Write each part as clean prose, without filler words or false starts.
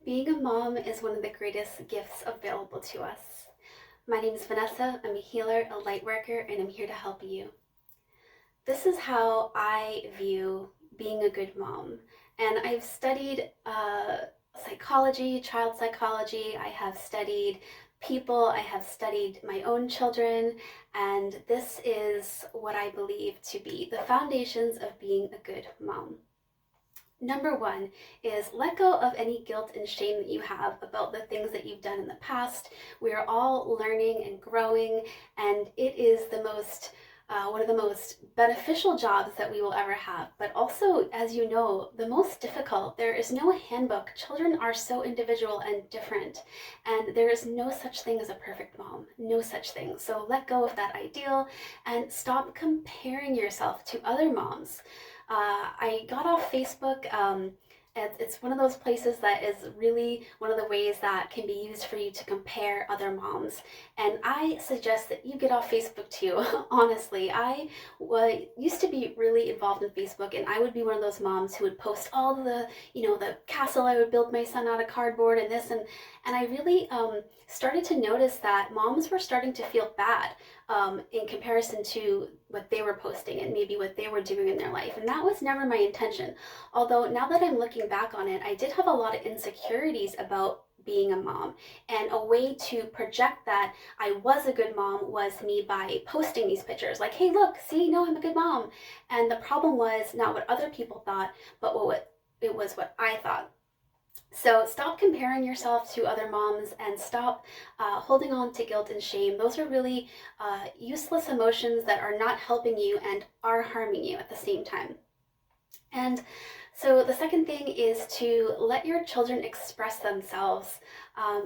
Being a mom is one of the greatest gifts available to us. My name is Vanessa. I'm a healer, a light worker, and I'm here to help you. This is how I view being a good mom. And I've studied psychology, child psychology. I have studied people. I have studied my own children. And this is what I believe to be the foundations of being a good mom. Number one is let go of any guilt and shame that you have about the things that you've done in the past. We are all learning and growing, and it is one of the most beneficial jobs that we will ever have, but also, as you know, the most difficult. There is no handbook. Children are so individual and different, and there is no such thing as a perfect mom. No such thing. So let go of that ideal and stop comparing yourself to other moms. I got off Facebook. It's one of those places that is really one of the ways that can be used for you to compare other moms. And I suggest that you get off Facebook too. Honestly, used to be really involved in Facebook, and I would be one of those moms who would post all the castle I would build my son out of cardboard and this and I really started to notice that moms were starting to feel bad in comparison to what they were posting and maybe what they were doing in their life. And that was never my intention. Although now that I'm looking back on it, I did have a lot of insecurities about being a mom. And a way to project that I was a good mom was me by posting these pictures. Like, hey, look, see, no, I'm a good mom. And the problem was not what other people thought, but it was what I thought. So stop comparing yourself to other moms and stop holding on to guilt and shame. Those are really useless emotions that are not helping you and are harming you at the same time. And so the second thing is to let your children express themselves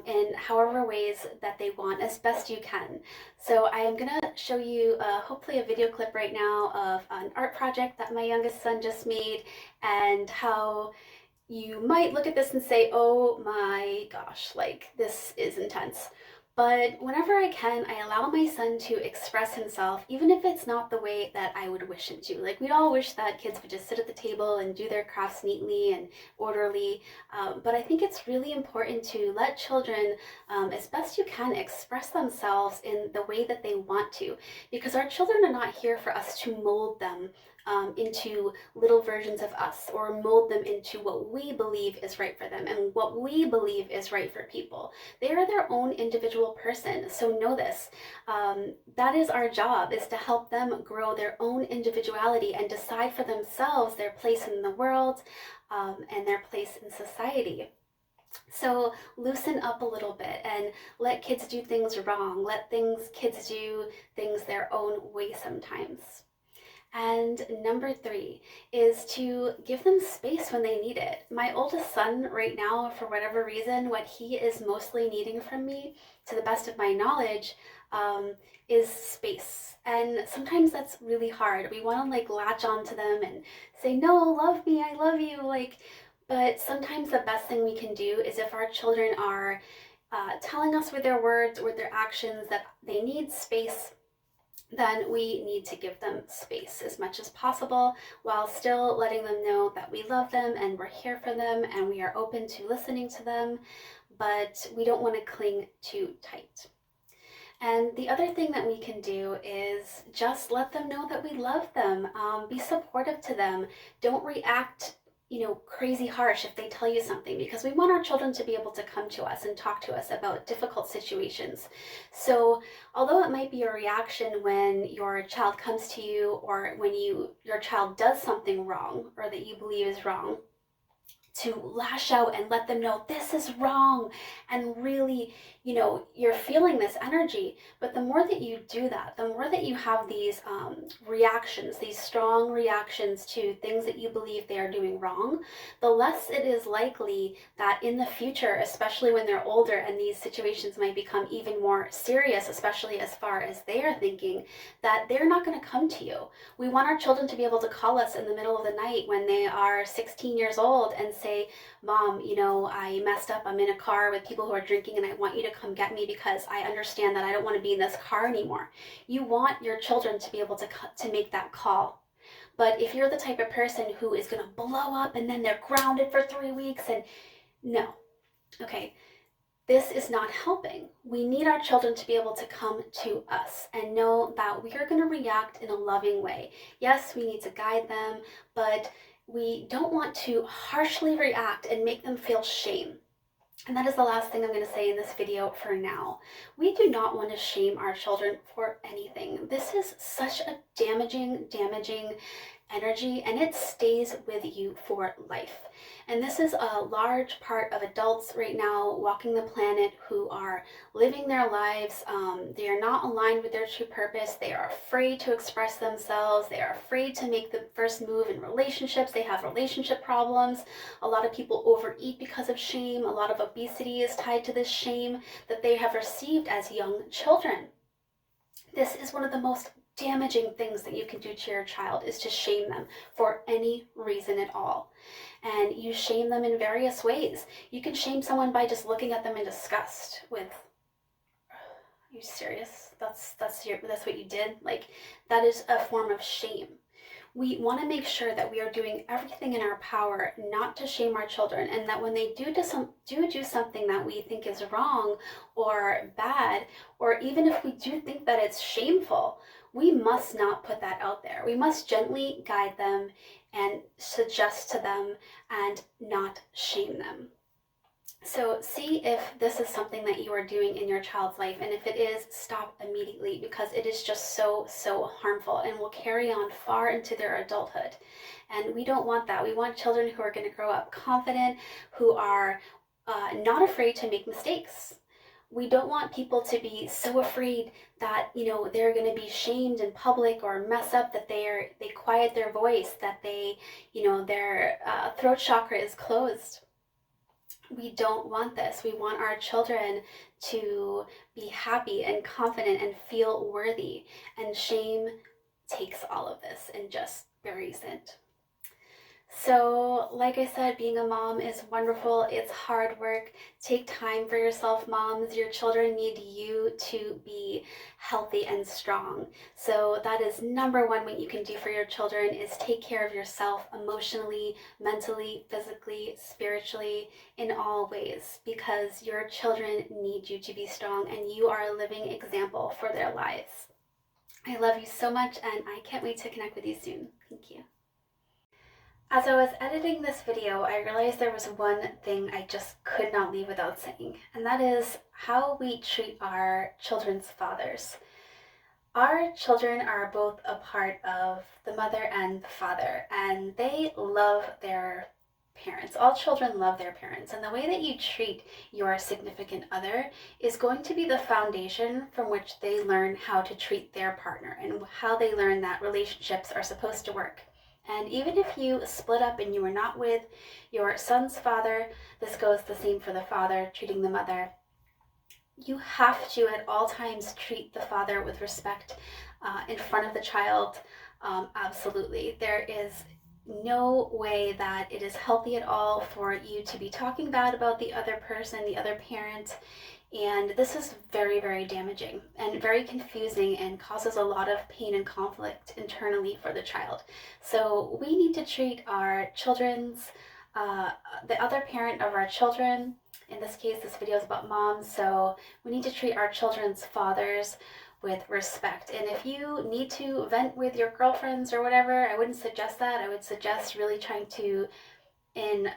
in however ways that they want as best you can. So I am gonna show you hopefully a video clip right now of an art project that my youngest son just made, and how you might look at this and say, oh my gosh, like this is intense. But whenever I can, I allow my son to express himself, even if it's not the way that I would wish him to. Like, we'd all wish that kids would just sit at the table and do their crafts neatly and orderly. But I think it's really important to let children, as best you can, express themselves in the way that they want to. Because our children are not here for us to mold them into little versions of us, or mold them into what we believe is right for them and what we believe is right for people. They are their own individual person, so know this. That is our job, is to help them grow their own individuality and decide for themselves their place in the world and their place in society. So loosen up a little bit and let kids do things wrong. Let kids do things their own way sometimes. And number three is to give them space when they need it. My oldest son right now, for whatever reason, what he is mostly needing from me, to the best of my knowledge, is space. And sometimes that's really hard. We want to like latch onto them and say, no, love me, I love you. But sometimes the best thing we can do is if our children are telling us with their words or their actions that they need space, then we need to give them space as much as possible, while still letting them know that we love them and we're here for them and we are open to listening to them, but we don't want to cling too tight. And the other thing that we can do is just let them know that we love them. Be supportive to them. Don't react crazy harsh if they tell you something, because we want our children to be able to come to us and talk to us about difficult situations. So although it might be a reaction when your child comes to you, or when your child does something wrong or that you believe is wrong, to lash out and let them know this is wrong, and really, you're feeling this energy. But the more that you do that, the more that you have these reactions, these strong reactions to things that you believe they are doing wrong, the less it is likely that in the future, especially when they're older and these situations might become even more serious, especially as far as they are thinking, that they're not going to come to you. We want our children to be able to call us in the middle of the night when they are 16 years old and say, Mom, I messed up. I'm in a car with people who are drinking and I want you to come get me because I understand that I don't want to be in this car anymore. You want your children to be able to make that call. But if you're the type of person who is going to blow up and then they're grounded for 3 weeks, and no, Okay, this is not helping. We need our children to be able to come to us and know that we are going to react in a loving way. Yes, we need to guide them, but we don't want to harshly react and make them feel shame. And that is the last thing I'm going to say in this video for now. We do not want to shame our children for anything. This is such a damaging energy, and it stays with you for life. And this is a large part of adults right now walking the planet who are living their lives. They are not aligned with their true purpose. They are afraid to express themselves. They are afraid to make the first move in relationships. They have relationship problems. A lot of people overeat because of shame. A lot of obesity is tied to this shame that they have received as young children. This is one of the most damaging things that you can do to your child, is to shame them for any reason at all. And you shame them in various ways. You can shame someone by just looking at them in disgust with, are you serious? That's what you did? Like, that is a form of shame. We want to make sure that we are doing everything in our power not to shame our children, and that when they do something that we think is wrong or bad, or even if we do think that it's shameful, we must not put that out there. We must gently guide them and suggest to them and not shame them. So see if this is something that you are doing in your child's life, and if it is, stop immediately, because it is just so harmful and will carry on far into their adulthood. And we don't want that. We want children who are going to grow up confident, who are not afraid to make mistakes. We don't want people to be so afraid that, they're going to be shamed in public or mess up, that they quiet their voice, that their throat chakra is closed. We don't want this. We want our children to be happy and confident and feel worthy. And shame takes all of this and just buries it. So, like I said, being a mom is wonderful. It's hard work. Take time for yourself, moms. Your children need you to be healthy and strong. So that is number one what you can do for your children, is take care of yourself emotionally, mentally, physically, spiritually, in all ways, because your children need you to be strong, and you are a living example for their lives. I love you so much, and I can't wait to connect with you soon. Thank you. As I was editing this video, I realized there was one thing I just could not leave without saying, and that is how we treat our children's fathers. Our children are both a part of the mother and the father, and they love their parents. All children love their parents, and the way that you treat your significant other is going to be the foundation from which they learn how to treat their partner, and how they learn that relationships are supposed to work. And even if you split up and you are not with your son's father, this goes the same for the father treating the mother. You have to at all times treat the father with respect in front of the child. Absolutely. There is no way that it is healthy at all for you to be talking bad about the other person, the other parent. And this is very damaging and very confusing, and causes a lot of pain and conflict internally for the child. So we need to treat our children's, the other parent of our children, in this case this video is about moms, so we need to treat our children's fathers with respect. And if you need to vent with your girlfriends or whatever, I wouldn't suggest that. I would suggest really trying to, in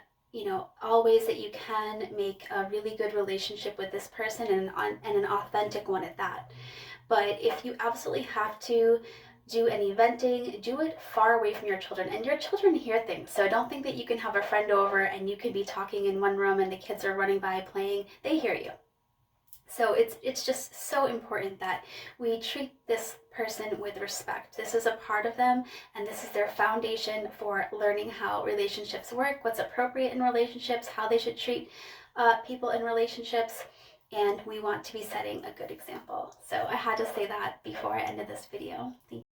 all ways that you can, make a really good relationship with this person, and an authentic one at that. But if you absolutely have to do any venting, do it far away from your children. And your children hear things, so don't think that you can have a friend over and you could be talking in one room and the kids are running by playing. They hear you. So it's just so important that we treat this person with respect. This is a part of them, and this is their foundation for learning how relationships work, what's appropriate in relationships, how they should treat people in relationships, and we want to be setting a good example. So I had to say that before I ended this video. Thank you.